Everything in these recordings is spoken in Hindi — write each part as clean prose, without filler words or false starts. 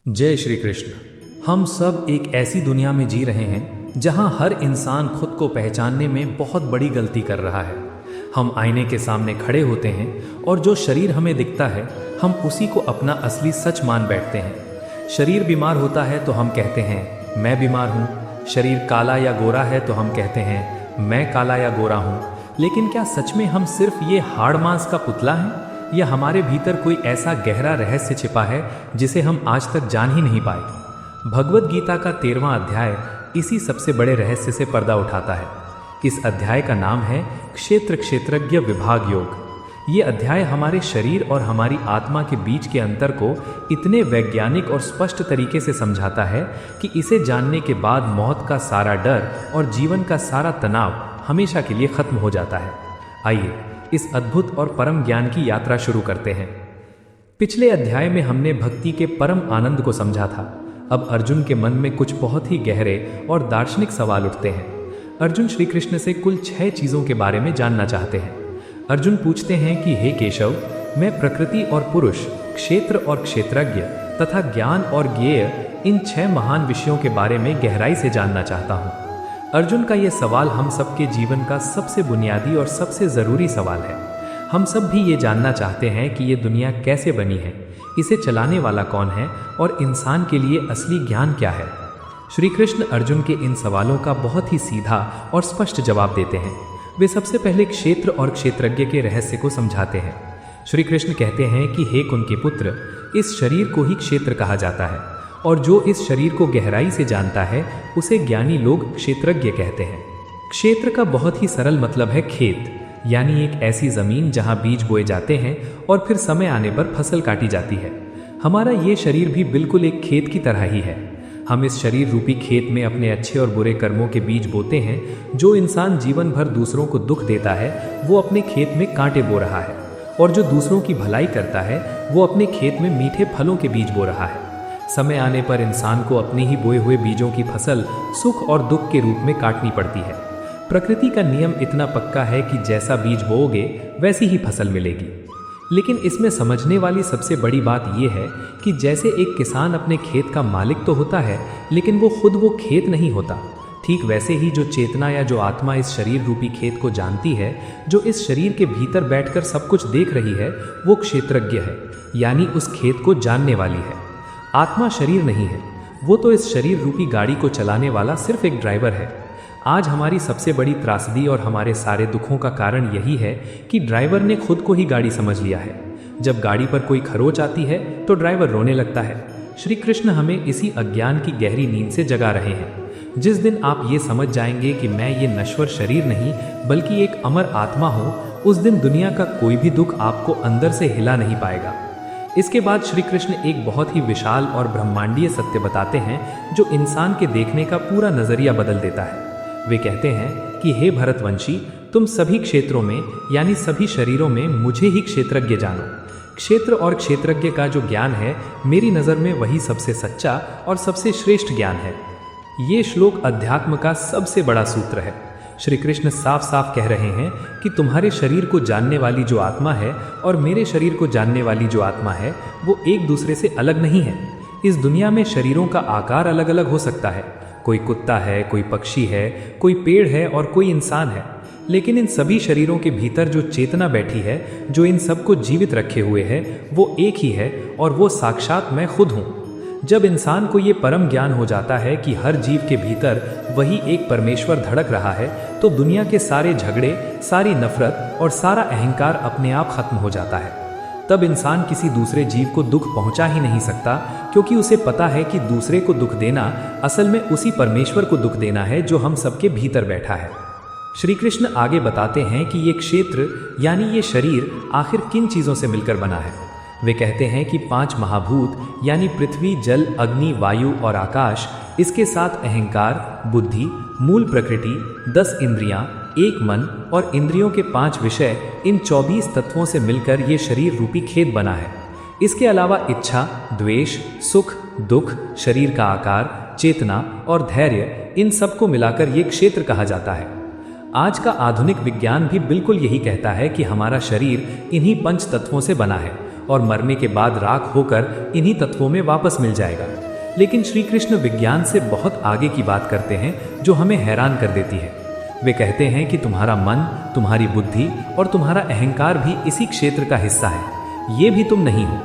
जय श्री कृष्ण। हम सब एक ऐसी दुनिया में जी रहे हैं जहां हर इंसान खुद को पहचानने में बहुत बड़ी गलती कर रहा है। हम आईने के सामने खड़े होते हैं और जो शरीर हमें दिखता है हम उसी को अपना असली सच मान बैठते हैं। शरीर बीमार होता है तो हम कहते हैं मैं बीमार हूँ। शरीर काला या गोरा है तो हम कहते हैं मैं काला या गोरा हूँ। लेकिन क्या सच में हम सिर्फ ये हाड़ मांस का पुतला हैं या हमारे भीतर कोई ऐसा गहरा रहस्य छिपा है जिसे हम आज तक जान ही नहीं पाए। भगवत गीता का 13वां अध्याय इसी सबसे बड़े रहस्य से पर्दा उठाता है। इस अध्याय का नाम है क्षेत्र क्षेत्रज्ञ विभाग योग। ये अध्याय हमारे शरीर और हमारी आत्मा के बीच के अंतर को इतने वैज्ञानिक और स्पष्ट तरीके से समझाता है कि इसे जानने के बाद मौत का सारा डर और जीवन का सारा तनाव हमेशा के लिए खत्म हो जाता है। आइए इस अद्भुत और परम ज्ञान की यात्रा शुरू करते हैं। पिछले अध्याय में हमने भक्ति के परम आनंद को समझा था। अब अर्जुन के मन में कुछ बहुत ही गहरे और दार्शनिक सवाल उठते हैं। अर्जुन श्री कृष्ण से कुल 6 चीजों के बारे में जानना चाहते हैं। अर्जुन पूछते हैं कि हे केशव, मैं प्रकृति और पुरुष, क्षेत्र और क्षेत्रज्ञ तथा ज्ञान और ज्ञेय इन 6 महान विषयों के बारे में गहराई से जानना चाहता हूँ। अर्जुन का ये सवाल हम सबके जीवन का सबसे बुनियादी और सबसे ज़रूरी सवाल है। हम सब भी ये जानना चाहते हैं कि ये दुनिया कैसे बनी है, इसे चलाने वाला कौन है और इंसान के लिए असली ज्ञान क्या है। श्री कृष्ण अर्जुन के इन सवालों का बहुत ही सीधा और स्पष्ट जवाब देते हैं। वे सबसे पहले क्षेत्र और क्षेत्रज्ञ के रहस्य को समझाते हैं। श्री कृष्ण कहते हैं कि हे कुंती पुत्र, इस शरीर को ही क्षेत्र कहा जाता है और जो इस शरीर को गहराई से जानता है उसे ज्ञानी लोग क्षेत्रज्ञ कहते हैं। क्षेत्र का बहुत ही सरल मतलब है खेत, यानी एक ऐसी जमीन जहां बीज बोए जाते हैं और फिर समय आने पर फसल काटी जाती है। हमारा ये शरीर भी बिल्कुल एक खेत की तरह ही है। हम इस शरीर रूपी खेत में अपने अच्छे और बुरे कर्मों के बीज बोते हैं। जो इंसान जीवन भर दूसरों को दुख देता है वो अपने खेत में कांटे बो रहा है, और जो दूसरों की भलाई करता है वो अपने खेत में मीठे फलों के बीज बो रहा है। समय आने पर इंसान को अपने ही बोए हुए बीजों की फसल सुख और दुख के रूप में काटनी पड़ती है। प्रकृति का नियम इतना पक्का है कि जैसा बीज बोओगे वैसी ही फसल मिलेगी। लेकिन इसमें समझने वाली सबसे बड़ी बात यह है कि जैसे एक किसान अपने खेत का मालिक तो होता है लेकिन वो खुद वो खेत नहीं होता, ठीक वैसे ही जो चेतना या जो आत्मा इस शरीर रूपी खेत को जानती है, जो इस शरीर के भीतर बैठकर सब कुछ देख रही है, वो क्षेत्रज्ञ है, यानी उस खेत को जानने वाली है। आत्मा शरीर नहीं है, वो तो इस शरीर रूपी गाड़ी को चलाने वाला सिर्फ एक ड्राइवर है। आज हमारी सबसे बड़ी त्रासदी और हमारे सारे दुखों का कारण यही है कि ड्राइवर ने खुद को ही गाड़ी समझ लिया है। जब गाड़ी पर कोई खरोच आती है तो ड्राइवर रोने लगता है। श्री कृष्ण हमें इसी अज्ञान की गहरी नींद से जगा रहे हैं। जिस दिन आप ये समझ जाएंगे कि मैं ये नश्वर शरीर नहीं बल्कि एक अमर आत्मा हूँ, उस दिन दुनिया का कोई भी दुख आपको अंदर से हिला नहीं पाएगा। इसके बाद श्री कृष्ण एक बहुत ही विशाल और ब्रह्मांडीय सत्य बताते हैं जो इंसान के देखने का पूरा नजरिया बदल देता है। वे कहते हैं कि हे भरतवंशी, तुम सभी क्षेत्रों में यानी सभी शरीरों में मुझे ही क्षेत्रज्ञ जानो। क्षेत्र और क्षेत्रज्ञ का जो ज्ञान है मेरी नज़र में वही सबसे सच्चा और सबसे श्रेष्ठ ज्ञान है। ये श्लोक अध्यात्म का सबसे बड़ा सूत्र है। श्री कृष्ण साफ साफ कह रहे हैं कि तुम्हारे शरीर को जानने वाली जो आत्मा है और मेरे शरीर को जानने वाली जो आत्मा है वो एक दूसरे से अलग नहीं है। इस दुनिया में शरीरों का आकार अलग अलग हो सकता है। कोई कुत्ता है, कोई पक्षी है, कोई पेड़ है और कोई इंसान है, लेकिन इन सभी शरीरों के भीतर जो चेतना बैठी है, जो इन सबको जीवित रखे हुए है, वो एक ही है और वो साक्षात मैं खुद हूँ। जब इंसान को ये परम ज्ञान हो जाता है कि हर जीव के भीतर वही एक परमेश्वर धड़क रहा है, तो दुनिया के सारे झगड़े, सारी नफरत और सारा अहंकार अपने आप खत्म हो जाता है। तब इंसान किसी दूसरे जीव को दुख पहुंचा ही नहीं सकता, क्योंकि उसे पता है कि दूसरे को दुख देना असल में उसी परमेश्वर को दुख देना है जो हम सबके भीतर बैठा है। श्री कृष्ण आगे बताते हैं कि ये क्षेत्र यानी ये शरीर आखिर किन चीज़ों से मिलकर बना है। वे कहते हैं कि 5 महाभूत यानी पृथ्वी, जल, अग्नि, वायु और आकाश, इसके साथ अहंकार, बुद्धि, मूल प्रकृति, 10 इंद्रियां, 1 मन और इंद्रियों के 5 विषय, इन 24 तत्वों से मिलकर ये शरीर रूपी खेत बना है। इसके अलावा इच्छा, द्वेष, सुख, दुख, शरीर का आकार, चेतना और धैर्य, इन सबको मिलाकर ये क्षेत्र कहा जाता है। आज का आधुनिक विज्ञान भी बिल्कुल यही कहता है कि हमारा शरीर इन्हीं 5 तत्वों से बना है और मरने के बाद राख होकर इन्हीं तत्वों में वापस मिल जाएगा। लेकिन श्री कृष्ण विज्ञान से बहुत आगे की बात करते हैं जो हमें हैरान कर देती है। वे कहते हैं कि तुम्हारा मन, तुम्हारी बुद्धि और तुम्हारा अहंकार भी इसी क्षेत्र का हिस्सा है, ये भी तुम नहीं हो।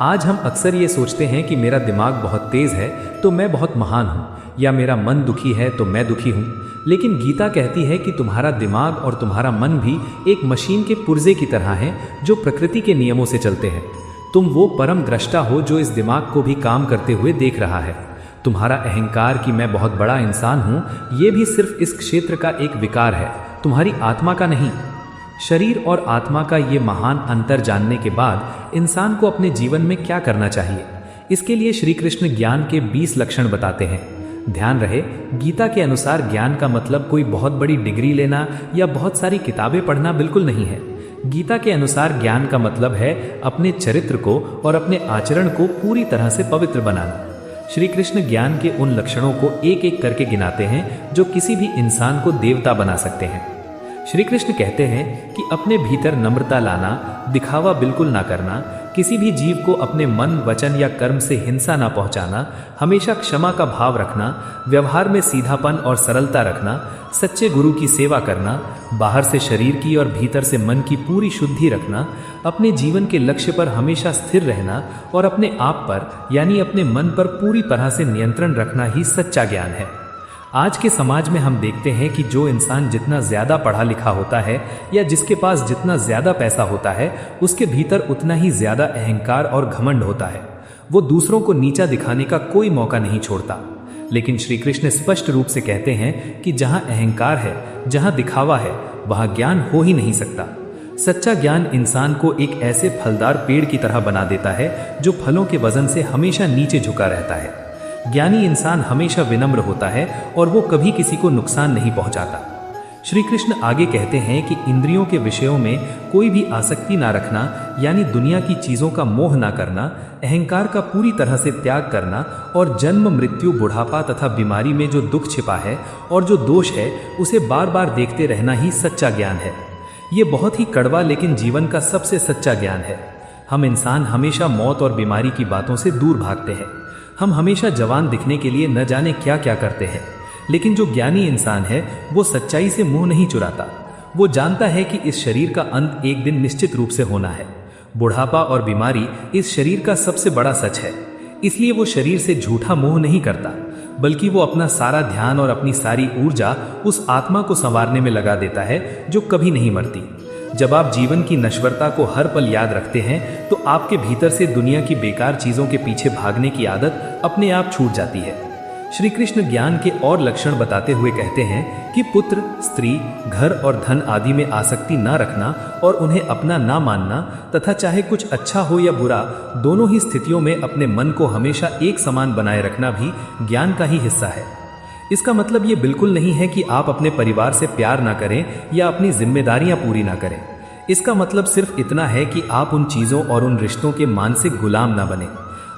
आज हम अक्सर ये सोचते हैं कि मेरा दिमाग बहुत तेज है तो मैं बहुत महान हूँ, या मेरा मन दुखी है तो मैं दुखी हूँ। लेकिन गीता कहती है कि तुम्हारा दिमाग और तुम्हारा मन भी एक मशीन के पुर्जे की तरह हैं जो प्रकृति के नियमों से चलते हैं। तुम वो परम दृष्टा हो जो इस दिमाग को भी काम करते हुए देख रहा है। तुम्हारा अहंकार कि मैं बहुत बड़ा इंसान हूँ, ये भी सिर्फ इस क्षेत्र का एक विकार है, तुम्हारी आत्मा का नहीं। शरीर और आत्मा का ये महान अंतर जानने के बाद इंसान को अपने जीवन में क्या करना चाहिए, इसके लिए श्री कृष्ण ज्ञान के 20 लक्षण बताते हैं। ध्यान रहे, गीता के अनुसार ज्ञान का मतलब कोई बहुत बड़ी डिग्री लेना या बहुत सारी किताबें पढ़ना बिल्कुल नहीं है। गीता के अनुसार ज्ञान का मतलब है अपने चरित्र को और अपने आचरण को पूरी तरह से पवित्र बनाना। श्री कृष्ण ज्ञान के उन लक्षणों को एक एक करके गिनाते हैं जो किसी भी इंसान को देवता बना सकते हैं। श्री कृष्ण कहते हैं कि अपने भीतर नम्रता लाना, दिखावा बिल्कुल ना करना, किसी भी जीव को अपने मन, वचन या कर्म से हिंसा ना पहुंचाना, हमेशा क्षमा का भाव रखना, व्यवहार में सीधापन और सरलता रखना, सच्चे गुरु की सेवा करना, बाहर से शरीर की और भीतर से मन की पूरी शुद्धि रखना, अपने जीवन के लक्ष्य पर हमेशा स्थिर रहना और अपने आप पर यानी अपने मन पर पूरी तरह से नियंत्रण रखना ही सच्चा ज्ञान है। आज के समाज में हम देखते हैं कि जो इंसान जितना ज्यादा पढ़ा लिखा होता है या जिसके पास जितना ज्यादा पैसा होता है, उसके भीतर उतना ही ज्यादा अहंकार और घमंड होता है। वो दूसरों को नीचा दिखाने का कोई मौका नहीं छोड़ता। लेकिन श्री कृष्ण स्पष्ट रूप से कहते हैं कि जहां अहंकार है, जहां दिखावा है, वहां ज्ञान हो ही नहीं सकता। सच्चा ज्ञान इंसान को एक ऐसे फलदार पेड़ की तरह बना देता है जो फलों के वजन से हमेशा नीचे झुका रहता है। ज्ञानी इंसान हमेशा विनम्र होता है और वो कभी किसी को नुकसान नहीं पहुंचाता। श्री कृष्ण आगे कहते हैं कि इंद्रियों के विषयों में कोई भी आसक्ति ना रखना, यानी दुनिया की चीजों का मोह ना करना, अहंकार का पूरी तरह से त्याग करना और जन्म, मृत्यु, बुढ़ापा तथा बीमारी में जो दुख छिपा है और जो दोष है उसे बार बार देखते रहना ही सच्चा ज्ञान है। ये बहुत ही कड़वा लेकिन जीवन का सबसे सच्चा ज्ञान है। हम इंसान हमेशा मौत और बीमारी की बातों से दूर भागते हैं। हम हमेशा जवान दिखने के लिए न जाने क्या क्या करते हैं। लेकिन जो ज्ञानी इंसान है वो सच्चाई से मुंह नहीं चुराता। वो जानता है कि इस शरीर का अंत एक दिन निश्चित रूप से होना है। बुढ़ापा और बीमारी इस शरीर का सबसे बड़ा सच है। इसलिए वो शरीर से झूठा मोह नहीं करता, बल्कि वो अपना सारा ध्यान और अपनी सारी ऊर्जा उस आत्मा को संवारने में लगा देता है जो कभी नहीं मरती। जब आप जीवन की नश्वरता को हर पल याद रखते हैं तो आपके भीतर से दुनिया की बेकार चीजों के पीछे भागने की आदत अपने आप छूट जाती है। श्री कृष्ण ज्ञान के और लक्षण बताते हुए कहते हैं कि पुत्र, स्त्री, घर और धन आदि में आसक्ति ना रखना और उन्हें अपना ना मानना तथा चाहे कुछ अच्छा हो या बुरा, दोनों ही स्थितियों में अपने मन को हमेशा एक समान बनाए रखना भी ज्ञान का ही हिस्सा है। इसका मतलब ये बिल्कुल नहीं है कि आप अपने परिवार से प्यार ना करें या अपनी जिम्मेदारियां पूरी ना करें। इसका मतलब सिर्फ इतना है कि आप उन चीज़ों और उन रिश्तों के मानसिक गुलाम ना बने।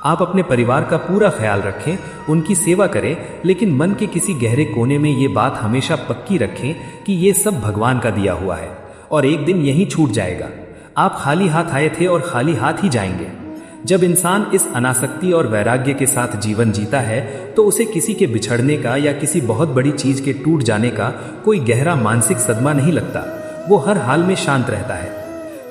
आप अपने परिवार का पूरा ख्याल रखें, उनकी सेवा करें, लेकिन मन के किसी गहरे कोने में ये बात हमेशा पक्की रखें कि ये सब भगवान का दिया हुआ है और एक दिन यही छूट जाएगा। आप खाली हाथ आए थे और खाली हाथ ही जाएंगे। जब इंसान इस अनासक्ति और वैराग्य के साथ जीवन जीता है तो उसे किसी के बिछड़ने का या किसी बहुत बड़ी चीज के टूट जाने का कोई गहरा मानसिक सदमा नहीं लगता। वो हर हाल में शांत रहता है।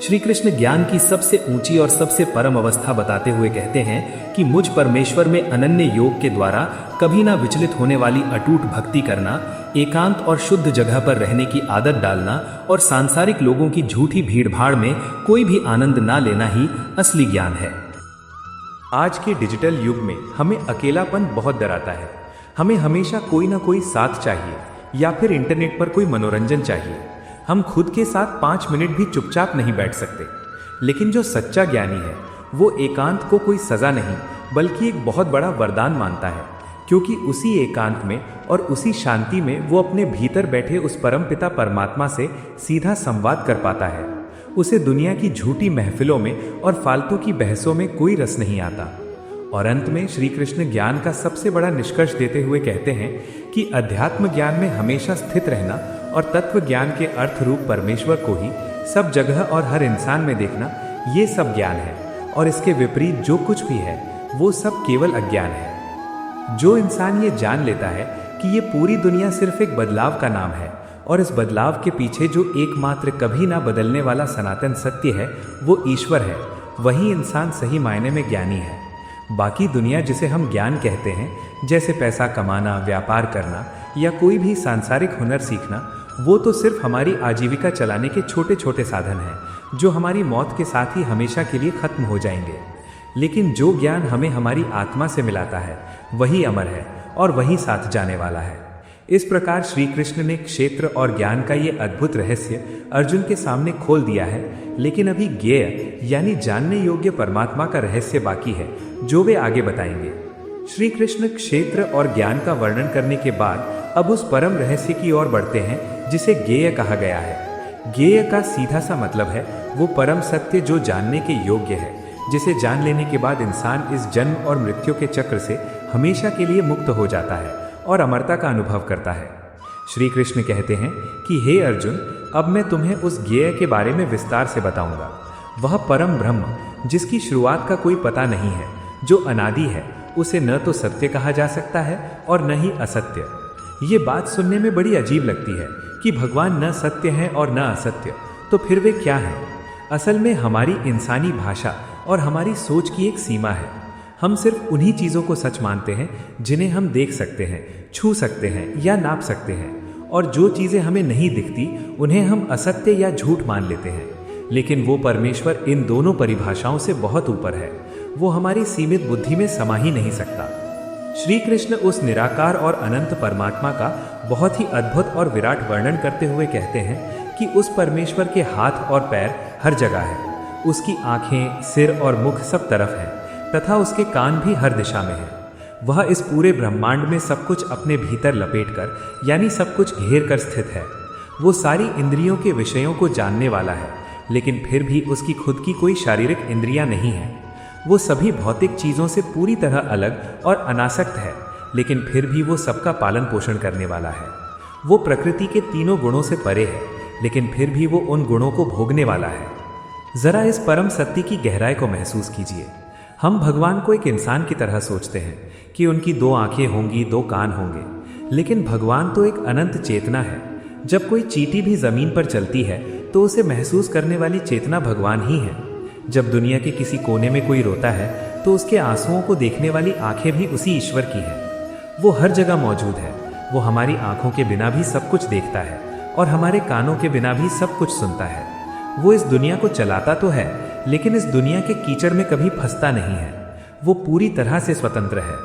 श्री कृष्ण ज्ञान की सबसे ऊंची और सबसे परम अवस्था बताते हुए कहते हैं कि मुझ परमेश्वर में अनन्य योग के द्वारा कभी ना विचलित होने वाली अटूट भक्ति करना, एकांत और शुद्ध जगह पर रहने की आदत डालना और सांसारिक लोगों की झूठी भीड़भाड़ में कोई भी आनंद ना लेना ही असली ज्ञान है। आज के डिजिटल युग में हमें अकेलापन बहुत डराता है। हमें हमेशा कोई ना कोई साथ चाहिए या फिर इंटरनेट पर कोई मनोरंजन चाहिए। हम खुद के साथ 5 मिनट भी चुपचाप नहीं बैठ सकते। लेकिन जो सच्चा ज्ञानी है वो एकांत को कोई सजा नहीं बल्कि एक बहुत बड़ा वरदान मानता है, क्योंकि उसी एकांत में और उसी शांति में वो अपने भीतर बैठे उस परमपिता परमात्मा से सीधा संवाद कर पाता है। उसे दुनिया की झूठी महफिलों में और फालतू की बहसों में कोई रस नहीं आता। और अंत में श्री कृष्ण ज्ञान का सबसे बड़ा निष्कर्ष देते हुए कहते हैं कि अध्यात्म ज्ञान में हमेशा स्थित रहना और तत्व ज्ञान के अर्थ रूप परमेश्वर को ही सब जगह और हर इंसान में देखना, ये सब ज्ञान है। और इसके विपरीत जो कुछ भी है वो सब केवल अज्ञान है। जो इंसान ये जान लेता है कि ये पूरी दुनिया सिर्फ एक बदलाव का नाम है और इस बदलाव के पीछे जो एकमात्र कभी ना बदलने वाला सनातन सत्य है वो ईश्वर है, वही इंसान सही मायने में ज्ञानी है। बाकी दुनिया जिसे हम ज्ञान कहते हैं, जैसे पैसा कमाना, व्यापार करना या कोई भी सांसारिक हुनर सीखना, वो तो सिर्फ हमारी आजीविका चलाने के छोटे छोटे साधन हैं जो हमारी मौत के साथ ही हमेशा के लिए खत्म हो जाएंगे। लेकिन जो ज्ञान हमें हमारी आत्मा से मिलाता है वही अमर है और वही साथ जाने वाला है। इस प्रकार श्री कृष्ण ने क्षेत्र और ज्ञान का ये अद्भुत रहस्य अर्जुन के सामने खोल दिया है। लेकिन अभी ज्ञेय यानी जानने योग्य परमात्मा का रहस्य बाकी है जो वे आगे बताएंगे। श्री कृष्ण क्षेत्र और ज्ञान का वर्णन करने के बाद अब उस परम रहस्य की ओर बढ़ते हैं जिसे ज्ञेय कहा गया है। ज्ञेय का सीधा सा मतलब है वो परम सत्य जो जानने के योग्य है, जिसे जान लेने के बाद इंसान इस जन्म और मृत्यु के चक्र से हमेशा के लिए मुक्त हो जाता है और अमरता का अनुभव करता है। श्री कृष्ण कहते हैं कि हे अर्जुन, अब मैं तुम्हें उस ज्ञेय के बारे में विस्तार से बताऊंगा। वह परम ब्रह्म जिसकी शुरुआत का कोई पता नहीं है, जो अनादि है, उसे न तो सत्य कहा जा सकता है और न ही असत्य। ये बात सुनने में बड़ी अजीब लगती है कि भगवान न सत्य हैं और न असत्य, तो फिर वे क्या हैं? असल में हमारी इंसानी भाषा और हमारी सोच की एक सीमा है। हम सिर्फ उन्हीं चीज़ों को सच मानते हैं जिन्हें हम देख सकते हैं, छू सकते हैं या नाप सकते हैं, और जो चीज़ें हमें नहीं दिखती उन्हें हम असत्य या झूठ मान लेते हैं। लेकिन वो परमेश्वर इन दोनों परिभाषाओं से बहुत ऊपर है, वो हमारी सीमित बुद्धि में समा ही नहीं सकता। श्री कृष्ण उस निराकार और अनंत परमात्मा का बहुत ही अद्भुत और विराट वर्णन करते हुए कहते हैं कि उस परमेश्वर के हाथ और पैर हर जगह है, उसकी आंखें, सिर और मुख सब तरफ हैं, तथा उसके कान भी हर दिशा में हैं। वह इस पूरे ब्रह्मांड में सब कुछ अपने भीतर लपेटकर यानी सब कुछ घेर कर स्थित है। वो सारी इंद्रियों के विषयों को जानने वाला है, लेकिन फिर भी उसकी खुद की कोई शारीरिक इंद्रियां नहीं है। वो सभी भौतिक चीज़ों से पूरी तरह अलग और अनासक्त है, लेकिन फिर भी वो सबका पालन पोषण करने वाला है। वो प्रकृति के तीनों गुणों से परे है, लेकिन फिर भी वो उन गुणों को भोगने वाला है। जरा इस परम सत्य की गहराई को महसूस कीजिए। हम भगवान को एक इंसान की तरह सोचते हैं कि उनकी 2 आंखें होंगी, 2 कान होंगे, लेकिन भगवान तो एक अनंत चेतना है। जब कोई चींटी भी जमीन पर चलती है तो उसे महसूस करने वाली चेतना भगवान ही है। जब दुनिया के किसी कोने में कोई रोता है तो उसके आंसुओं को देखने वाली आंखें भी उसी ईश्वर की है। वो हर जगह मौजूद है। वो हमारी आंखों के बिना भी सब कुछ देखता है और हमारे कानों के बिना भी सब कुछ सुनता है। वो इस दुनिया को चलाता तो है, लेकिन इस दुनिया के कीचड़ में कभी फंसता नहीं है। वो पूरी तरह से स्वतंत्र है।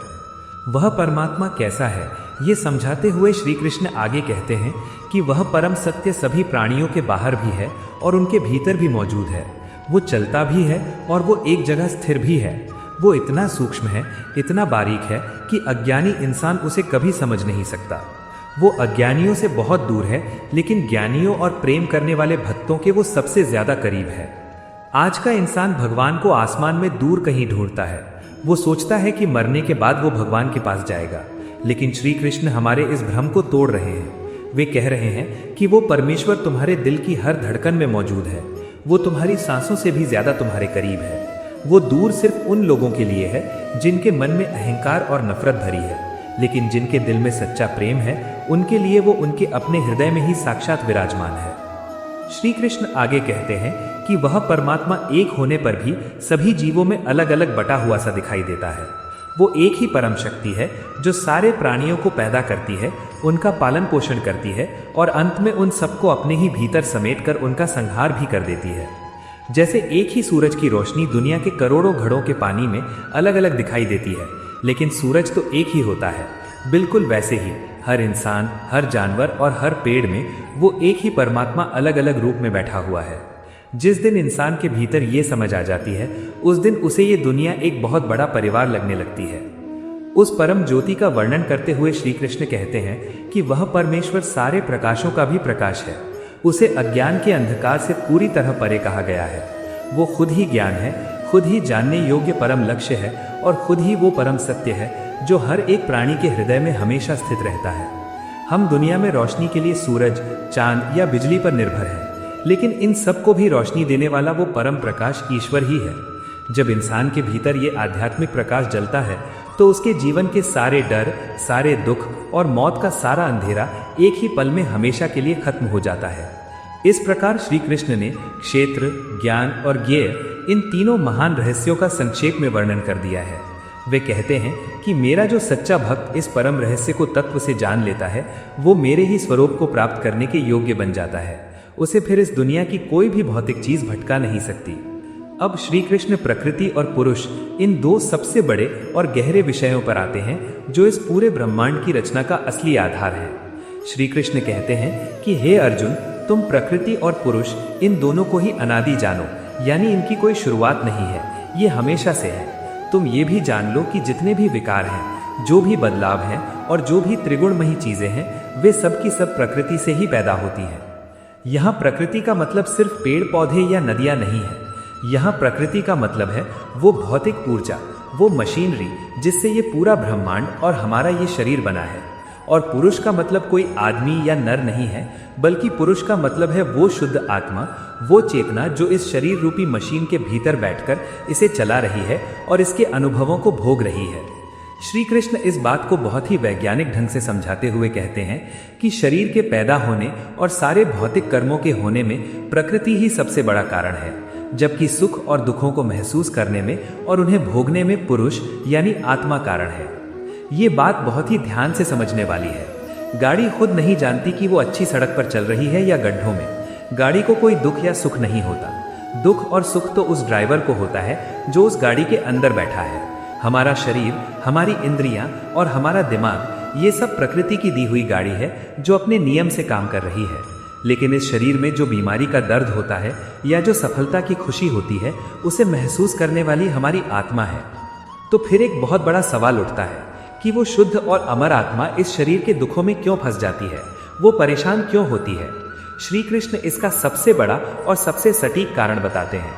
वह परमात्मा कैसा है, ये समझाते हुए श्री कृष्ण आगे कहते हैं कि वह परम सत्य सभी प्राणियों के बाहर भी है और उनके भीतर भी मौजूद है। वो चलता भी है और वो एक जगह स्थिर भी है। वो इतना सूक्ष्म है, इतना बारीक है कि अज्ञानी इंसान उसे कभी समझ नहीं सकता। वो अज्ञानियों से बहुत दूर है, लेकिन ज्ञानियों और प्रेम करने वाले भक्तों के वो सबसे ज्यादा करीब है। आज का इंसान भगवान को आसमान में दूर कहीं ढूंढता है। वो सोचता है कि मरने के बाद वो भगवान के पास जाएगा, लेकिन श्री कृष्ण हमारे इस भ्रम को तोड़ रहे हैं। वे कह रहे हैं कि वो परमेश्वर तुम्हारे दिल की हर धड़कन में मौजूद है। वो तुम्हारी सांसों से भी ज्यादा तुम्हारे करीब है। वो दूर सिर्फ उन लोगों के लिए है जिनके मन में अहंकार और नफरत भरी है, लेकिन जिनके दिल में सच्चा प्रेम है उनके लिए वो उनके अपने हृदय में ही साक्षात विराजमान है। श्री कृष्ण आगे कहते हैं कि वह परमात्मा एक होने पर भी सभी जीवों में अलग अलग बटा हुआ सा दिखाई देता है। वो एक ही परम शक्ति है जो सारे प्राणियों को पैदा करती है, उनका पालन पोषण करती है और अंत में उन सबको अपने ही भीतर समेटकर उनका संहार भी कर देती है। जैसे एक ही सूरज की रोशनी दुनिया के करोड़ों घड़ों के पानी में अलग अलग दिखाई देती है, लेकिन सूरज तो एक ही होता है। बिल्कुल वैसे ही हर इंसान, हर जानवर और हर पेड़ में वो एक ही परमात्मा अलग अलग रूप में बैठा हुआ है। जिस दिन इंसान के भीतर ये समझ आ जाती है, उस दिन उसे ये दुनिया एक बहुत बड़ा परिवार लगने लगती है। उस परम ज्योति का वर्णन करते हुए श्री कृष्ण कहते हैं कि वह परमेश्वर सारे प्रकाशों का भी प्रकाश है। उसे अज्ञान के अंधकार से पूरी तरह परे कहा गया है। वो खुद ही ज्ञान है, खुद ही जानने योग्य परम लक्ष्य है और खुद ही वो परम सत्य है जो हर एक प्राणी के हृदय में हमेशा स्थित रहता है। हम दुनिया में रोशनी के लिए सूरज, चांद या बिजली पर निर्भर हैं, लेकिन इन सब को भी रोशनी देने वाला वो परम प्रकाश ईश्वर ही है। जब इंसान के भीतर ये आध्यात्मिक प्रकाश जलता है तो उसके जीवन के सारे डर, सारे दुख और मौत का सारा अंधेरा एक ही पल में हमेशा के लिए खत्म हो जाता है। इस प्रकार श्री कृष्ण ने क्षेत्र, ज्ञान और ज्ञेय इन तीनों महान रहस्यों का संक्षेप में वर्णन कर दिया है। वे कहते हैं कि मेरा जो सच्चा भक्त इस परम रहस्य को तत्व से जान लेता है, वो मेरे ही स्वरूप को प्राप्त करने के योग्य बन जाता है। उसे फिर इस दुनिया की कोई भी भौतिक चीज भटका नहीं सकती। अब श्री कृष्ण प्रकृति और पुरुष इन दो सबसे बड़े और गहरे विषयों पर आते हैं जो इस पूरे ब्रह्मांड की रचना का असली आधार है। श्री कृष्ण कहते हैं कि हे अर्जुन, तुम प्रकृति और पुरुष इन दोनों को ही अनादि जानो, यानी इनकी कोई शुरुआत नहीं है, ये हमेशा से है। तुम ये भी जान लो कि जितने भी विकार हैं, जो भी बदलाव हैं और जो भी त्रिगुणमयी चीजें हैं, वे सब की सब प्रकृति से ही पैदा होती हैं। यहाँ प्रकृति का मतलब सिर्फ पेड़ पौधे या नदियाँ नहीं है। यहाँ प्रकृति का मतलब है वो भौतिक ऊर्जा, वो मशीनरी जिससे ये पूरा ब्रह्मांड और हमारा ये शरीर बना है। और पुरुष का मतलब कोई आदमी या नर नहीं है, बल्कि पुरुष का मतलब है वो शुद्ध आत्मा, वो चेतना जो इस शरीर रूपी मशीन के भीतर बैठकर इसे चला रही है और इसके अनुभवों को भोग रही है। श्री कृष्ण इस बात को बहुत ही वैज्ञानिक ढंग से समझाते हुए कहते हैं कि शरीर के पैदा होने और सारे भौतिक कर्मों के होने में प्रकृति ही सबसे बड़ा कारण है, जबकि सुख और दुखों को महसूस करने में और उन्हें भोगने में पुरुष यानी आत्मा कारण है। ये बात बहुत ही ध्यान से समझने वाली है। गाड़ी खुद नहीं जानती कि वो अच्छी सड़क पर चल रही है या गड्ढों में। गाड़ी को कोई दुख या सुख नहीं होता। दुख और सुख तो उस ड्राइवर को होता है जो उस गाड़ी के अंदर बैठा है। हमारा शरीर, हमारी इंद्रियां और हमारा दिमाग, ये सब प्रकृति की दी हुई गाड़ी है जो अपने नियम से काम कर रही है। लेकिन इस शरीर में जो बीमारी का दर्द होता है या जो सफलता की खुशी होती है, उसे महसूस करने वाली हमारी आत्मा है। तो फिर एक बहुत बड़ा सवाल उठता है कि वो शुद्ध और अमर आत्मा इस शरीर के दुखों में क्यों फंस जाती है, वो परेशान क्यों होती है। श्री कृष्ण इसका सबसे बड़ा और सबसे सटीक कारण बताते हैं।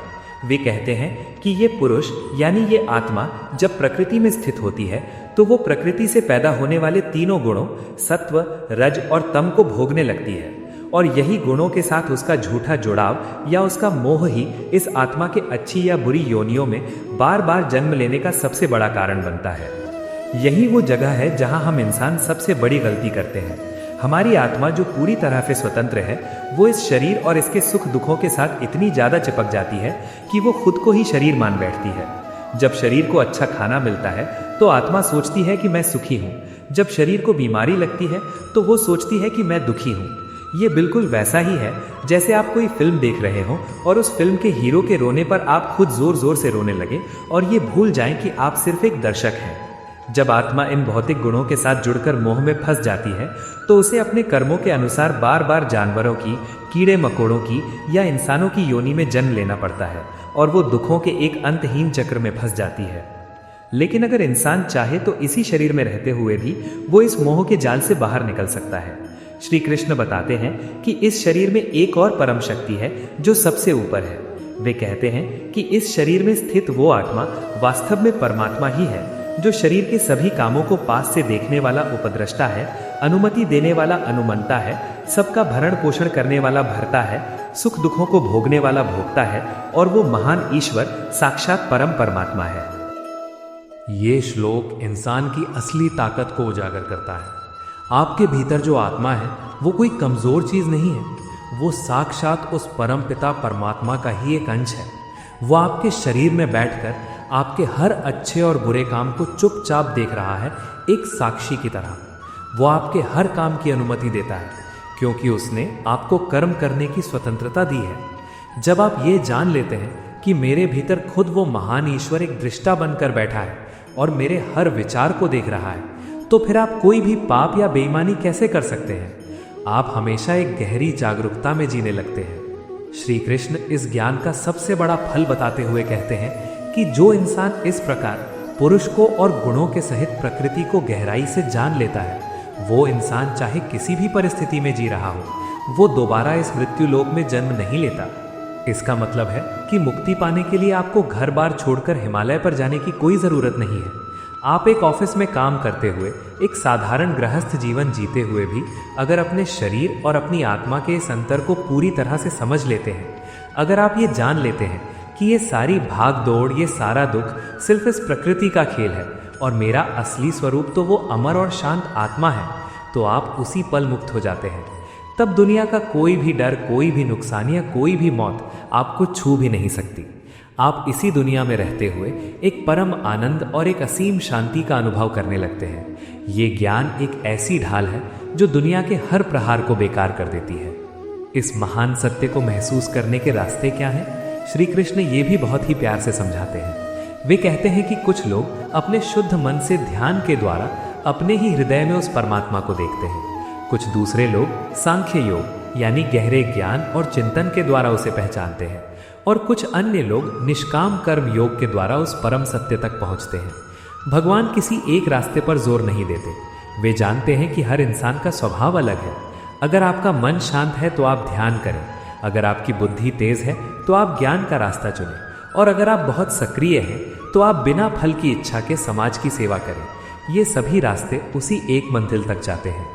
वे कहते हैं कि ये पुरुष यानी ये आत्मा जब प्रकृति में स्थित होती है तो वो प्रकृति से पैदा होने वाले तीनों गुणों सत्व, रज और तम को भोगने लगती है, और यही गुणों के साथ उसका झूठा जुड़ाव या उसका मोह ही इस आत्मा के अच्छी या बुरी योनियों में बार बार जन्म लेने का सबसे बड़ा कारण बनता है। यही वो जगह है जहां हम इंसान सबसे बड़ी गलती करते हैं। हमारी आत्मा जो पूरी तरह से स्वतंत्र है, वो इस शरीर और इसके सुख दुखों के साथ इतनी ज्यादा चिपक जाती है कि वो खुद को ही शरीर मान बैठती है। जब शरीर को अच्छा खाना मिलता है तो आत्मा सोचती है कि मैं सुखी हूँ। जब शरीर को बीमारी लगती है तो वो सोचती है कि मैं दुखी हूँ। ये बिल्कुल वैसा ही है जैसे आप कोई फिल्म देख रहे हो और उस फिल्म के हीरो के रोने पर आप खुद जोर जोर से रोने लगे और ये भूल जाएं कि आप सिर्फ एक दर्शक हैं। जब आत्मा इन भौतिक गुणों के साथ जुड़कर मोह में फंस जाती है तो उसे अपने कर्मों के अनुसार बार बार जानवरों की, कीड़े मकोड़ों की या इंसानों की योनि में जन्म लेना पड़ता है और वो दुखों के एक अंतहीन चक्र में फंस जाती है। लेकिन अगर इंसान चाहे तो इसी शरीर में रहते हुए भी वो इस मोह के जाल से बाहर निकल सकता है। श्री कृष्ण बताते हैं कि इस शरीर में एक और परम शक्ति है जो सबसे ऊपर है। वे कहते हैं कि इस शरीर में स्थित वो आत्मा वास्तव में परमात्मा ही है, जो शरीर के सभी कामों को पास से देखने वाला उपद्रष्टा है, अनुमति देने वाला अनुमंता है, सबका भरण पोषण करने वाला भरता है, सुख दुखों को भोगने वाला भोगता है, और वो महान ईश्वर साक्षात परम परमात्मा है। ये श्लोक इंसान की असली ताकत को उजागर करता है। आपके भीतर जो आत्मा है वो कोई कमजोर चीज नहीं है, वो साक्षात उस परम पिता परमात्मा का ही एक अंश है। वो आपके शरीर में बैठकर आपके हर अच्छे और बुरे काम को चुपचाप देख रहा है, एक साक्षी की तरह। वो आपके हर काम की अनुमति देता है क्योंकि उसने आपको कर्म करने की स्वतंत्रता दी है। जब आप ये जान लेते हैं कि मेरे भीतर खुद वो महान ईश्वर एक दृष्टा बनकर बैठा है और मेरे हर विचार को देख रहा है, तो फिर आप कोई भी पाप या बेईमानी कैसे कर सकते हैं। आप हमेशा एक गहरी जागरूकता में जीने लगते हैं। श्री कृष्ण इस ज्ञान का सबसे बड़ा फल बताते हुए कहते हैं कि जो इंसान इस प्रकार पुरुष को और गुणों के सहित प्रकृति को गहराई से जान लेता है, वो इंसान चाहे किसी भी परिस्थिति में जी रहा हो, वो दोबारा इस मृत्यु लोक में जन्म नहीं लेता। इसका मतलब है कि मुक्ति पाने के लिए आपको घर बार छोड़कर हिमालय पर जाने की कोई जरूरत नहीं है। आप एक ऑफिस में काम करते हुए, एक साधारण गृहस्थ जीवन जीते हुए भी अगर अपने शरीर और अपनी आत्मा के इस अंतर को पूरी तरह से समझ लेते हैं, अगर आप ये जान लेते हैं कि ये सारी भाग दौड़, ये सारा दुख सिर्फ इस प्रकृति का खेल है और मेरा असली स्वरूप तो वो अमर और शांत आत्मा है, तो आप उसी पल मुक्त हो जाते हैं। तब दुनिया का कोई भी डर, कोई भी नुकसान या कोई भी मौत आपको छू भी नहीं सकती। आप इसी दुनिया में रहते हुए एक परम आनंद और एक असीम शांति का अनुभव करने लगते हैं। ये ज्ञान एक ऐसी ढाल है जो दुनिया के हर प्रहार को बेकार कर देती है। इस महान सत्य को महसूस करने के रास्ते क्या हैं? श्री कृष्ण ये भी बहुत ही प्यार से समझाते हैं। वे कहते हैं कि कुछ लोग अपने शुद्ध मन से ध्यान के द्वारा अपने ही हृदय में उस परमात्मा को देखते हैं। कुछ दूसरे लोग सांख्य योग यानी गहरे ज्ञान और चिंतन के द्वारा उसे पहचानते हैं, और कुछ अन्य लोग निष्काम कर्म योग के द्वारा उस परम सत्य तक पहुंचते हैं। भगवान किसी एक रास्ते पर जोर नहीं देते। वे जानते हैं कि हर इंसान का स्वभाव अलग है। अगर आपका मन शांत है तो आप ध्यान करें, अगर आपकी बुद्धि तेज है तो आप ज्ञान का रास्ता चुनें, और अगर आप बहुत सक्रिय हैं तो आप बिना फल की इच्छा के समाज की सेवा करें। ये सभी रास्ते उसी एक मंजिल तक जाते हैं।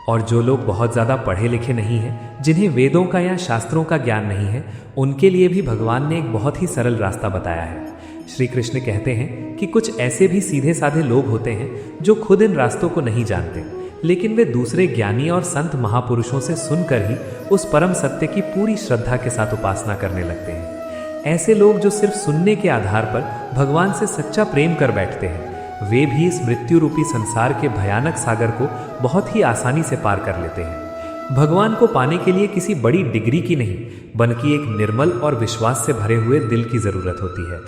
और जो लोग बहुत ज़्यादा पढ़े लिखे नहीं हैं, जिन्हें वेदों का या शास्त्रों का ज्ञान नहीं है, उनके लिए भी भगवान ने एक बहुत ही सरल रास्ता बताया है। श्री कृष्ण कहते हैं कि कुछ ऐसे भी सीधे साधे लोग होते हैं जो खुद इन रास्तों को नहीं जानते, लेकिन वे दूसरे ज्ञानी और संत महापुरुषों से सुनकर ही उस परम सत्य की पूरी श्रद्धा के साथ उपासना करने लगते हैं। ऐसे लोग जो सिर्फ सुनने के आधार पर भगवान से सच्चा प्रेम कर बैठते हैं, वे भी इस मृत्यु रूपी संसार के भयानक सागर को बहुत ही आसानी से पार कर लेते हैं। भगवान को पाने के लिए किसी बड़ी डिग्री की नहीं, बल्कि एक निर्मल और विश्वास से भरे हुए दिल की जरूरत होती है।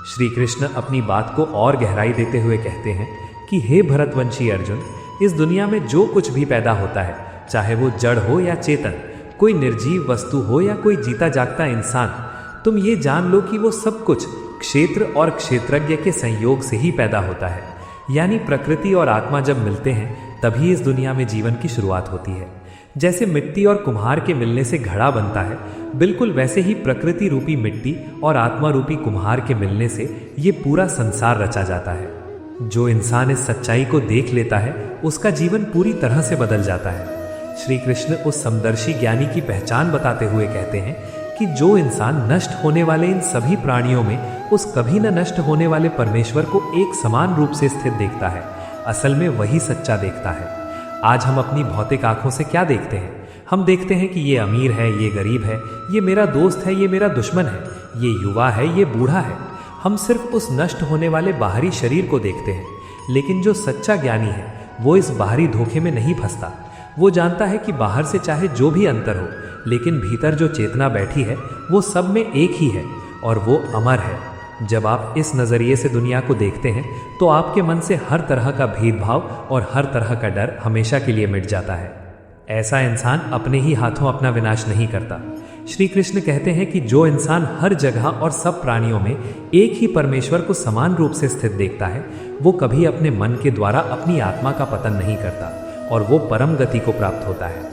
श्री कृष्ण अपनी बात को और गहराई देते हुए कहते हैं कि हे भरतवंशी अर्जुन, इस दुनिया में जो कुछ भी पैदा होता है, चाहे वो जड़ हो या चेतन, कोई निर्जीव वस्तु हो या कोई जीता जागता इंसान, तुम ये जान लो कि वो सब कुछ क्षेत्र और क्षेत्रज्ञ के संयोग से ही पैदा होता है। यानी प्रकृति और आत्मा जब मिलते हैं तभी इस दुनिया में जीवन की शुरुआत होती है। जैसे मिट्टी और कुम्हार के मिलने से घड़ा बनता है, बिल्कुल वैसे ही प्रकृति रूपी मिट्टी और आत्मा रूपी कुम्हार के मिलने से ये पूरा संसार रचा जाता है। जो इंसान इस सच्चाई को देख लेता है, उसका जीवन पूरी तरह से बदल जाता है। श्री कृष्ण उस समदर्शी ज्ञानी की पहचान बताते हुए कहते हैं कि जो इंसान नष्ट होने वाले इन सभी प्राणियों में उस कभी न नष्ट होने वाले परमेश्वर को एक समान रूप से स्थित देखता है, असल में वही सच्चा देखता है। आज हम अपनी भौतिक आंखों से क्या देखते हैं? हम देखते हैं कि ये अमीर है, ये गरीब है, ये मेरा दोस्त है, ये मेरा दुश्मन है, ये युवा है, ये बूढ़ा है। हम सिर्फ उस नष्ट होने वाले बाहरी शरीर को देखते हैं, लेकिन जो सच्चा ज्ञानी है वो इस बाहरी धोखे में नहीं फंसता। वो जानता है कि बाहर से चाहे जो भी अंतर हो, लेकिन भीतर जो चेतना बैठी है वो सब में एक ही है और वो अमर है। जब आप इस नज़रिए से दुनिया को देखते हैं तो आपके मन से हर तरह का भेदभाव और हर तरह का डर हमेशा के लिए मिट जाता है। ऐसा इंसान अपने ही हाथों अपना विनाश नहीं करता। श्री कृष्ण कहते हैं कि जो इंसान हर जगह और सब प्राणियों में एक ही परमेश्वर को समान रूप से स्थित देखता है, वो कभी अपने मन के द्वारा अपनी आत्मा का पतन नहीं करता और वो परम गति को प्राप्त होता है।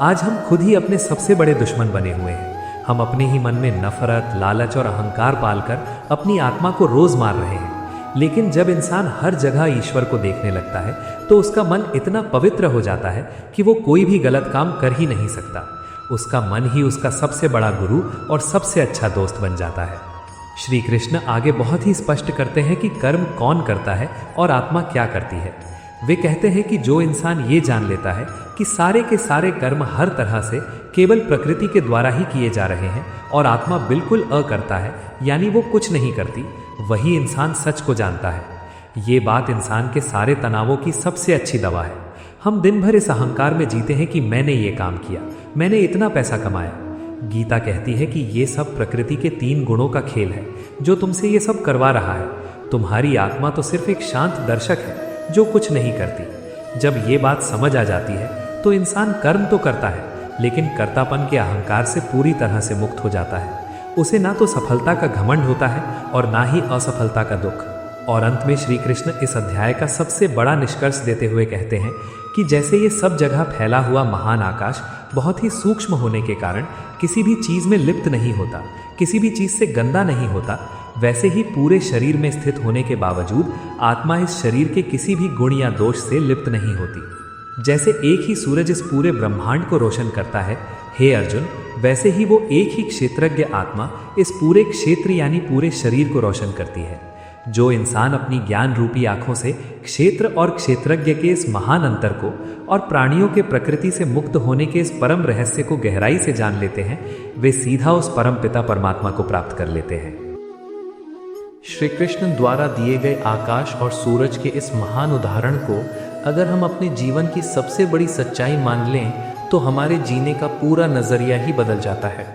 आज हम खुद ही अपने सबसे बड़े दुश्मन बने हुए हैं। हम अपने ही मन में नफरत, लालच और अहंकार पालकर अपनी आत्मा को रोज मार रहे हैं। लेकिन जब इंसान हर जगह ईश्वर को देखने लगता है तो उसका मन इतना पवित्र हो जाता है कि वो कोई भी गलत काम कर ही नहीं सकता। उसका मन ही उसका सबसे बड़ा गुरु और सबसे अच्छा दोस्त बन जाता है। श्री कृष्ण आगे बहुत ही स्पष्ट करते हैं कि कर्म कौन करता है और आत्मा क्या करती है। वे कहते हैं कि जो इंसान ये जान लेता है कि सारे के सारे कर्म हर तरह से केवल प्रकृति के द्वारा ही किए जा रहे हैं और आत्मा बिल्कुल अकर्ता है, यानी वो कुछ नहीं करती, वही इंसान सच को जानता है। ये बात इंसान के सारे तनावों की सबसे अच्छी दवा है। हम दिन भर इस अहंकार में जीते हैं कि मैंने ये काम किया, मैंने इतना पैसा कमाया। गीता कहती है कि ये सब प्रकृति के 3 गुणों का खेल है जो तुमसे ये सब करवा रहा है। तुम्हारी आत्मा तो सिर्फ एक शांत दर्शक है जो कुछ नहीं करती। जब ये बात समझ आ जाती है तो इंसान कर्म तो करता है, लेकिन कर्तापन के अहंकार से पूरी तरह से मुक्त हो जाता है। उसे ना तो सफलता का घमंड होता है और ना ही असफलता का दुख। और अंत में श्री कृष्ण इस अध्याय का सबसे बड़ा निष्कर्ष देते हुए कहते हैं कि जैसे ये सब जगह फैला हुआ महान आकाश बहुत ही सूक्ष्म होने के कारण किसी भी चीज में लिप्त नहीं होता, किसी भी चीज से गंदा नहीं होता, वैसे ही पूरे शरीर में स्थित होने के बावजूद आत्मा इस शरीर के किसी भी गुण या दोष से लिप्त नहीं होती। जैसे एक ही सूरज इस पूरे ब्रह्मांड को रोशन करता है, हे अर्जुन, वैसे ही वो एक ही क्षेत्रज्ञ आत्मा इस पूरे क्षेत्र यानी पूरे शरीर को रोशन करती है। जो इंसान अपनी ज्ञान रूपी आंखों से क्षेत्र और क्षेत्रज्ञ के इस महान अंतर को और प्राणियों के प्रकृति से मुक्त होने के इस परम रहस्य को गहराई से जान लेते हैं, वे सीधा उस परम पिता परमात्मा को प्राप्त कर लेते हैं। श्री कृष्ण द्वारा दिए गए आकाश और सूरज के इस महान उदाहरण को अगर हम अपने जीवन की सबसे बड़ी सच्चाई मान लें तो हमारे जीने का पूरा नजरिया ही बदल जाता है।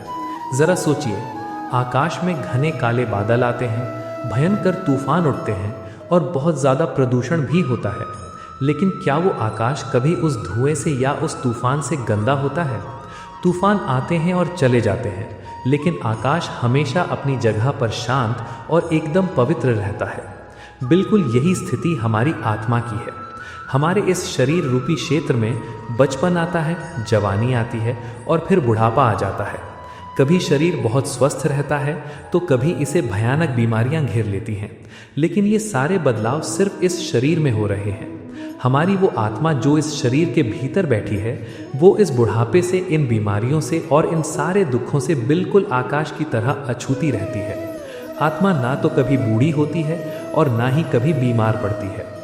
जरा सोचिए, आकाश में घने काले बादल आते हैं, भयंकर तूफान उठते हैं और बहुत ज़्यादा प्रदूषण भी होता है, लेकिन क्या वो आकाश कभी उस धुएं से या उस तूफान से गंदा होता है? तूफान आते हैं और चले जाते हैं, लेकिन आकाश हमेशा अपनी जगह पर शांत और एकदम पवित्र रहता है। बिल्कुल यही स्थिति हमारी आत्मा की है। हमारे इस शरीर रूपी क्षेत्र में बचपन आता है, जवानी आती है और फिर बुढ़ापा आ जाता है। कभी शरीर बहुत स्वस्थ रहता है तो कभी इसे भयानक बीमारियां घेर लेती हैं, लेकिन ये सारे बदलाव सिर्फ इस शरीर में हो रहे हैं। हमारी वो आत्मा जो इस शरीर के भीतर बैठी है, वो इस बुढ़ापे से, इन बीमारियों से और इन सारे दुखों से बिल्कुल आकाश की तरह अछूती रहती है। आत्मा ना तो कभी बूढ़ी होती है और ना ही कभी बीमार पड़ती है।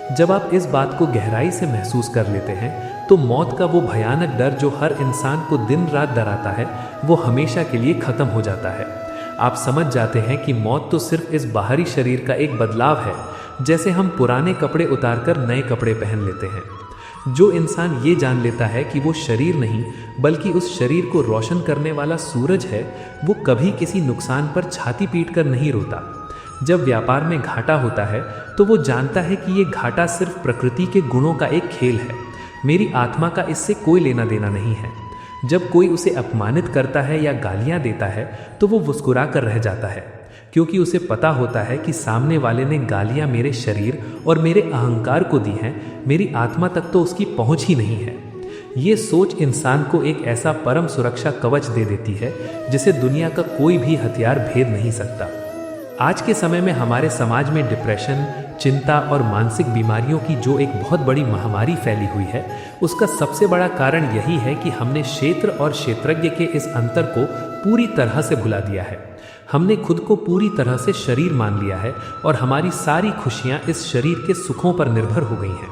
जब आप इस बात को गहराई से महसूस कर लेते हैं तो मौत का वो भयानक डर जो हर इंसान को दिन रात डराता है, वो हमेशा के लिए खत्म हो जाता है। आप समझ जाते हैं कि मौत तो सिर्फ इस बाहरी शरीर का एक बदलाव है, जैसे हम पुराने कपड़े उतारकर नए कपड़े पहन लेते हैं। जो इंसान ये जान लेता है कि वो शरीर नहीं बल्कि उस शरीर को रोशन करने वाला सूरज है, वो कभी किसी नुकसान पर छाती पीटकर नहीं रोता। जब व्यापार में घाटा होता है तो वो जानता है कि ये घाटा सिर्फ प्रकृति के गुणों का एक खेल है, मेरी आत्मा का इससे कोई लेना देना नहीं है। जब कोई उसे अपमानित करता है या गालियां देता है तो वो मुस्कुरा कर रह जाता है, क्योंकि उसे पता होता है कि सामने वाले ने गालियां मेरे शरीर और मेरे अहंकार को दी हैं, मेरी आत्मा तक तो उसकी पहुंच ही नहीं है। ये सोच इंसान को एक ऐसा परम सुरक्षा कवच दे देती है जिसे दुनिया का कोई भी हथियार भेद नहीं सकता। आज के समय में हमारे समाज में डिप्रेशन, चिंता और मानसिक बीमारियों की जो एक बहुत बड़ी महामारी फैली हुई है, उसका सबसे बड़ा कारण यही है कि हमने क्षेत्र और क्षेत्रज्ञ के इस अंतर को पूरी तरह से भुला दिया है। हमने खुद को पूरी तरह से शरीर मान लिया है और हमारी सारी खुशियां इस शरीर के सुखों पर निर्भर हो गई हैं।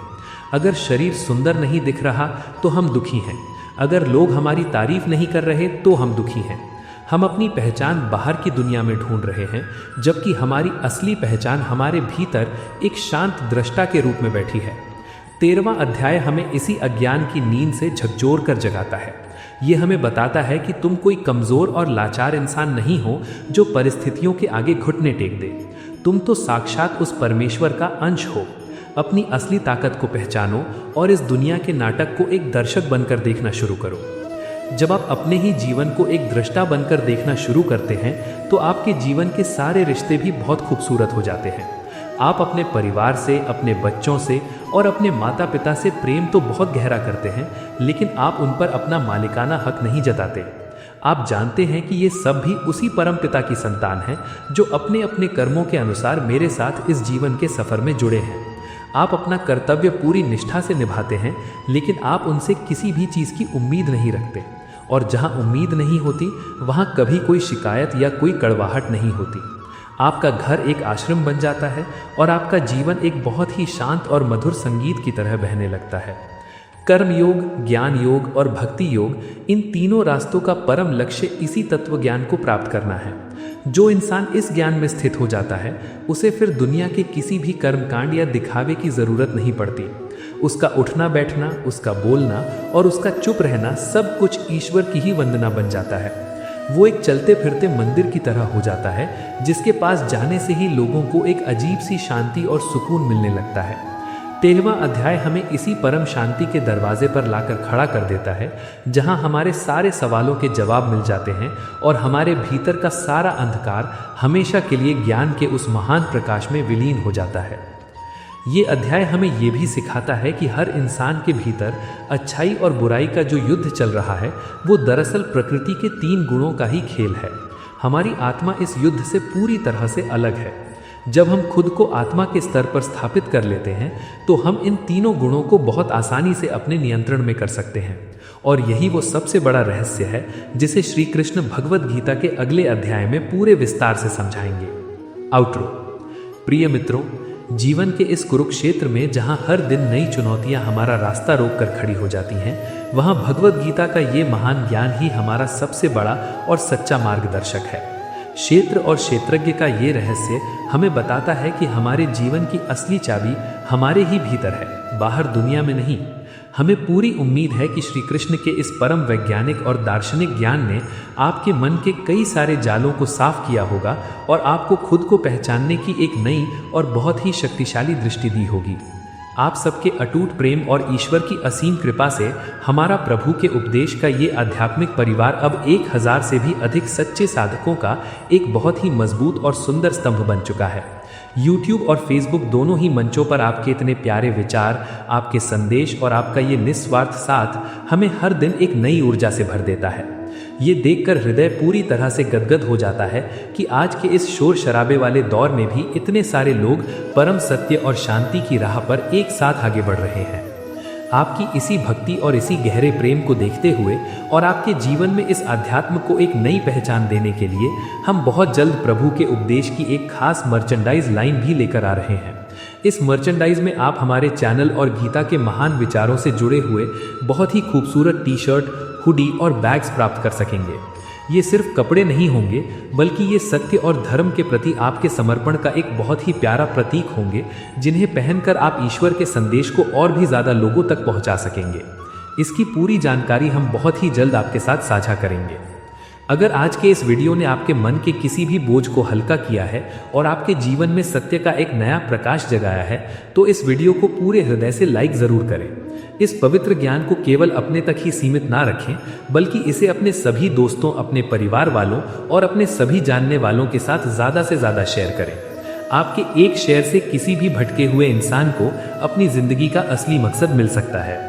अगर शरीर सुंदर नहीं दिख रहा तो हम दुखी हैं, अगर लोग हमारी तारीफ नहीं कर रहे तो हम दुखी हैं। हम अपनी पहचान बाहर की दुनिया में ढूंढ रहे हैं, जबकि हमारी असली पहचान हमारे भीतर एक शांत दृष्टा के रूप में बैठी है। 13वां अध्याय हमें इसी अज्ञान की नींद से झकझोर कर जगाता है। ये हमें बताता है कि तुम कोई कमज़ोर और लाचार इंसान नहीं हो जो परिस्थितियों के आगे घुटने टेक दे। तुम तो साक्षात उस परमेश्वर का अंश हो। अपनी असली ताकत को पहचानो और इस दुनिया के नाटक को एक दर्शक बनकर देखना शुरू करो। जब आप अपने ही जीवन को एक दृष्टा बनकर देखना शुरू करते हैं तो आपके जीवन के सारे रिश्ते भी बहुत खूबसूरत हो जाते हैं। आप अपने परिवार से, अपने बच्चों से और अपने माता पिता से प्रेम तो बहुत गहरा करते हैं, लेकिन आप उन पर अपना मालिकाना हक नहीं जताते। आप जानते हैं कि ये सब भी उसी परम पिता की संतान हैं जो अपने अपने कर्मों के अनुसार मेरे साथ इस जीवन के सफ़र में जुड़े हैं। आप अपना कर्तव्य पूरी निष्ठा से निभाते हैं, लेकिन आप उनसे किसी भी चीज़ की उम्मीद नहीं रखते, और जहाँ उम्मीद नहीं होती वहाँ कभी कोई शिकायत या कोई कड़वाहट नहीं होती। आपका घर एक आश्रम बन जाता है और आपका जीवन एक बहुत ही शांत और मधुर संगीत की तरह बहने लगता है। कर्म योग, ज्ञान योग और भक्ति योग, इन तीनों रास्तों का परम लक्ष्य इसी तत्व ज्ञान को प्राप्त करना है। जो इंसान इस ज्ञान में स्थित हो जाता है, उसे फिर दुनिया के किसी भी कर्मकांड या दिखावे की ज़रूरत नहीं पड़ती। उसका उठना बैठना, उसका बोलना और उसका चुप रहना सब कुछ ईश्वर की ही वंदना बन जाता है। वो एक चलते फिरते मंदिर की तरह हो जाता है, जिसके पास जाने से ही लोगों को एक अजीब सी शांति और सुकून मिलने लगता है। 13वां अध्याय हमें इसी परम शांति के दरवाजे पर लाकर खड़ा कर देता है, जहां हमारे सारे सवालों के जवाब मिल जाते हैं और हमारे भीतर का सारा अंधकार हमेशा के लिए ज्ञान के उस महान प्रकाश में विलीन हो जाता है। ये अध्याय हमें ये भी सिखाता है कि हर इंसान के भीतर अच्छाई और बुराई का जो युद्ध चल रहा है, वो दरअसल प्रकृति के 3 गुणों का ही खेल है। हमारी आत्मा इस युद्ध से पूरी तरह से अलग है। जब हम खुद को आत्मा के स्तर पर स्थापित कर लेते हैं तो हम इन तीनों गुणों को बहुत आसानी से अपने नियंत्रण में कर सकते हैं। और यही वो सबसे बड़ा रहस्य है जिसे श्री कृष्ण भगवत गीता के अगले अध्याय में पूरे विस्तार से समझाएंगे। आउटरो। प्रिय मित्रों, जीवन के इस कुरुक्षेत्र में जहां हर दिन नई चुनौतियां हमारा रास्ता रोककर खड़ी हो जाती हैं, वहां भगवत गीता का ये महान ज्ञान ही हमारा सबसे बड़ा और सच्चा मार्गदर्शक है। क्षेत्र और क्षेत्रज्ञ का ये रहस्य हमें बताता है कि हमारे जीवन की असली चाबी हमारे ही भीतर है, बाहर दुनिया में नहीं। हमें पूरी उम्मीद है कि श्री कृष्ण के इस परम वैज्ञानिक और दार्शनिक ज्ञान ने आपके मन के कई सारे जालों को साफ किया होगा और आपको खुद को पहचानने की एक नई और बहुत ही शक्तिशाली दृष्टि दी होगी। आप सबके अटूट प्रेम और ईश्वर की असीम कृपा से हमारा प्रभु के उपदेश का ये आध्यात्मिक परिवार अब 1000 से भी अधिक सच्चे साधकों का एक बहुत ही मजबूत और सुंदर स्तंभ बन चुका है। YouTube और Facebook दोनों ही मंचों पर आपके इतने प्यारे विचार, आपके संदेश और आपका ये निस्वार्थ साथ हमें हर दिन एक नई ऊर्जा से भर देता है। ये देखकर हृदय पूरी तरह से गदगद हो जाता है कि आज के इस शोर शराबे वाले दौर में भी इतने सारे लोग परम सत्य और शांति की राह पर एक साथ आगे बढ़ रहे हैं। आपकी इसी भक्ति और इसी गहरे प्रेम को देखते हुए और आपके जीवन में इस अध्यात्म को एक नई पहचान देने के लिए हम बहुत जल्द प्रभु के उपदेश की एक खास मर्चेंडाइज लाइन भी लेकर आ रहे हैं। इस मर्चेंडाइज में आप हमारे चैनल और गीता के महान विचारों से जुड़े हुए बहुत ही खूबसूरत टी शर्ट, हुडी और बैग्स प्राप्त कर सकेंगे। ये सिर्फ कपड़े नहीं होंगे, बल्कि ये सत्य और धर्म के प्रति आपके समर्पण का एक बहुत ही प्यारा प्रतीक होंगे, जिन्हें पहनकर आप ईश्वर के संदेश को और भी ज़्यादा लोगों तक पहुंचा सकेंगे। इसकी पूरी जानकारी हम बहुत ही जल्द आपके साथ साझा करेंगे। अगर आज के इस वीडियो ने आपके मन के किसी भी बोझ को हल्का किया है और आपके जीवन में सत्य का एक नया प्रकाश जगाया है, तो इस वीडियो को पूरे हृदय से लाइक ज़रूर करें। इस पवित्र ज्ञान को केवल अपने तक ही सीमित ना रखें, बल्कि इसे अपने सभी दोस्तों, अपने परिवार वालों और अपने सभी जानने वालों के साथ ज़्यादा से ज़्यादा शेयर करें। आपके एक शेयर से किसी भी भटके हुए इंसान को अपनी ज़िंदगी का असली मकसद मिल सकता है।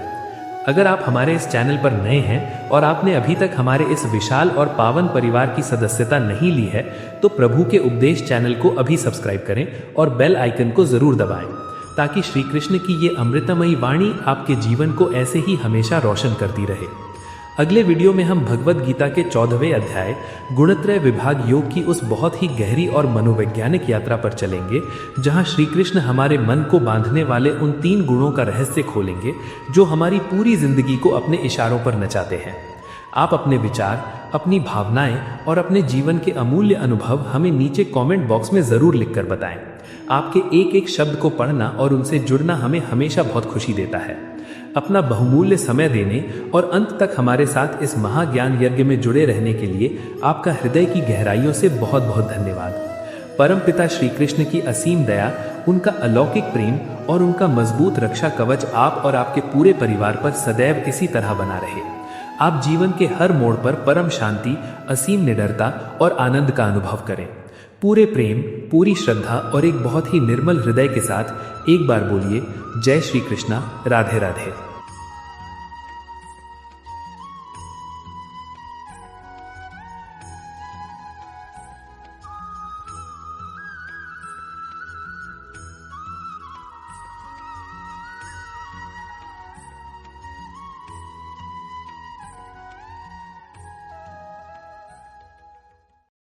अगर आप हमारे इस चैनल पर नए हैं और आपने अभी तक हमारे इस विशाल और पावन परिवार की सदस्यता नहीं ली है, तो प्रभु के उपदेश चैनल को अभी सब्सक्राइब करें और बेल आइकन को ज़रूर दबाएं, ताकि श्री कृष्ण की ये अमृतमयी वाणी आपके जीवन को ऐसे ही हमेशा रोशन करती रहे। अगले वीडियो में हम भगवत गीता के 14वें अध्याय गुणत्रय विभाग योग की उस बहुत ही गहरी और मनोवैज्ञानिक यात्रा पर चलेंगे, जहां श्री कृष्ण हमारे मन को बांधने वाले उन 3 गुणों का रहस्य खोलेंगे जो हमारी पूरी जिंदगी को अपने इशारों पर नचाते हैं। आप अपने विचार, अपनी भावनाएं और अपने जीवन के अमूल्य अनुभव हमें नीचे कमेंट बॉक्स में ज़रूर लिखकर बताएं। आपके एक एक शब्द को पढ़ना और उनसे जुड़ना हमें हमेशा बहुत खुशी देता है। अपना बहुमूल्य समय देने और अंत तक हमारे साथ इस महाज्ञान यज्ञ में जुड़े रहने के लिए आपका हृदय की गहराइयों से बहुत बहुत धन्यवाद। परमपिता श्री कृष्ण की असीम दया, उनका अलौकिक प्रेम और उनका मजबूत रक्षा कवच आप और आपके पूरे परिवार पर सदैव इसी तरह बना रहे। आप जीवन के हर मोड़ पर परम शांति, असीम निडरता और आनंद का अनुभव करें। पूरे प्रेम, पूरी श्रद्धा और एक बहुत ही निर्मल हृदय के साथ एक बार बोलिए, जय श्री कृष्णा, राधे राधे।